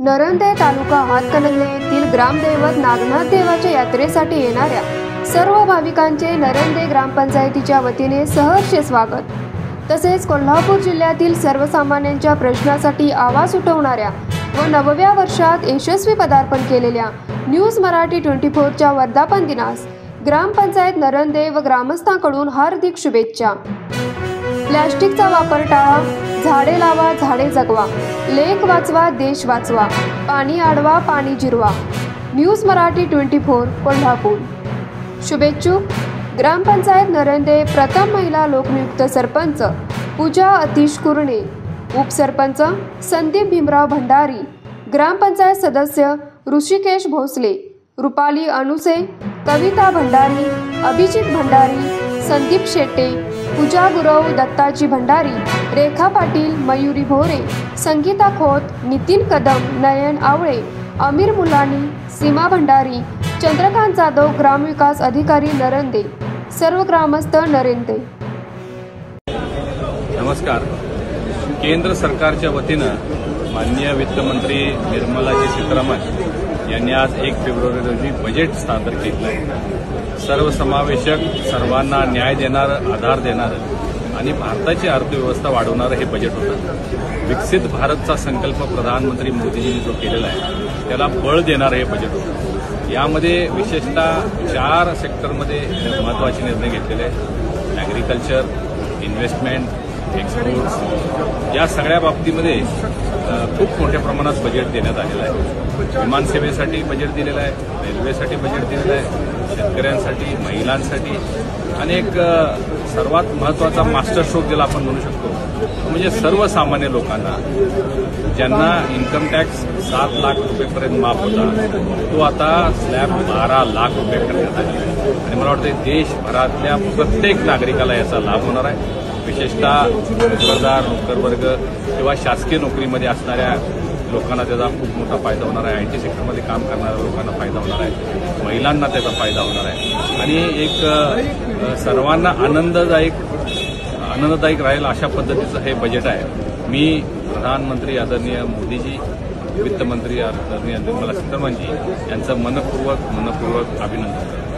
नरंदे तालुका हातकणंगले येथील ग्रामदैवत नागनाथ देवाच्या यात्रेसाठी येणाऱ्या सर्व भाविकांचे नरंदे ग्रामपंचायतीच्या वतीने सहर्ष स्वागत। तसेच कोल्हापूर जिल्ह्यातील सर्वसामान्यांच्या प्रश्नासाठी आवाज उठवणाऱ्या व नवव्या वर्षात यशस्वी पदार्पण केलेल्या न्यूज मराठी 24च्या वर्धापन दिनास ग्रामपंचायत नरंदे व ग्रामस्थांकडून हार्दिक शुभेच्छा। प्लास्टिकचा वापर टाळा, झाडे लावा, झाडे जगवा, लेख वाचवा, देश वाचवा, पाणी अडवा, पाणी जिरवा। न्यूज मराठी 24 कोल्हापूर। शुभेच्छुक ग्रामपंचायत नरंदे प्रथम महिला लोकनियुक्त सरपंच पूजा अतिश कुरणे, उपसरपंच संदीप भीमराव भंडारी, ग्रामपंचायत सदस्य ऋषिकेश भोसले, रुपाली अनुसे, कविता भंडारी, अभिजित भंडारी, संदीप शेट्टे, पूजा गुरव, दत्ताजी भंडारी, रेखा पाटील, मयुरी भोरे, संगीता खोत, नितीन कदम, नयन आवळे, अमीर मुलानी, सीमा भंडारी, चंद्रकांत जाधव, ग्रामविकास अधिकारी नरंदे, सर्व ग्रामस्थ नरंदे। नमस्कार। केंद्र सरकारच्या वतीनं माननीय वित्तमंत्री निर्मलाजी सीतारामन यांनी आज 1 फेब्रुवारी रोजी बजेट सादर केलं आहे। सर्वसमावेशक, सर्वांना न्याय देणारं, आधार देणारं आणि भारताची अर्थव्यवस्था वाढवणारं हे बजेट होतं। विकसित भारतचा संकल्प प्रधानमंत्री मोदींनी जो केलेला आहे त्याला बळ देणारं हे बजेट होतं। यामध्ये विशेषतः 4 सेक्टरमध्ये महत्त्वाचे निर्णय घेतलेले आहेत। ॲग्रिकल्चर, इन्व्हेस्टमेंट, एक्सपोर्ट्स या सगळ्या बाबतीमध्ये खूप मोठ्या प्रमाणात बजेट देण्यात आलेलं आहे। विमानसेवेसाठी बजेट दिलेलं आहे, रेल्वेसाठी बजेट दिलेलं आहे, शेतकऱ्यांसाठी, महिलांसाठी अनेक सर्वात महत्त्वाचा मास्टर स्ट्रोक ज्याला आपण म्हणू शकतो म्हणजे सर्वसामान्य लोकांना ज्यांना इन्कम टॅक्स 7 लाख रुपयेपर्यंत माफ होता तो आता स्लॅब 12 लाख रुपये करण्यात आलेला आहे आणि मला वाटतं देशभरातल्या प्रत्येक नागरिकाला याचा लाभ होणार आहे। विशेषतः नोकरदार, नोकरवर्ग किंवा शासकीय नोकरीमध्ये असणाऱ्या लोकांना त्याचा खूप मोठा फायदा होणार आहे। IT सेक्टरमध्ये काम करणाऱ्या लोकांना फायदा होणार आहे, महिलांना त्याचा फायदा होणार आहे आणि एक सर्वांना आनंददायक राहील अशा पद्धतीचं हे बजेट आहे। मी प्रधानमंत्री आदरणीय मोदीजी, वित्तमंत्री आदरणीय निर्मला सीतारामनजी यांचं मनपूर्वक अभिनंदन करतो।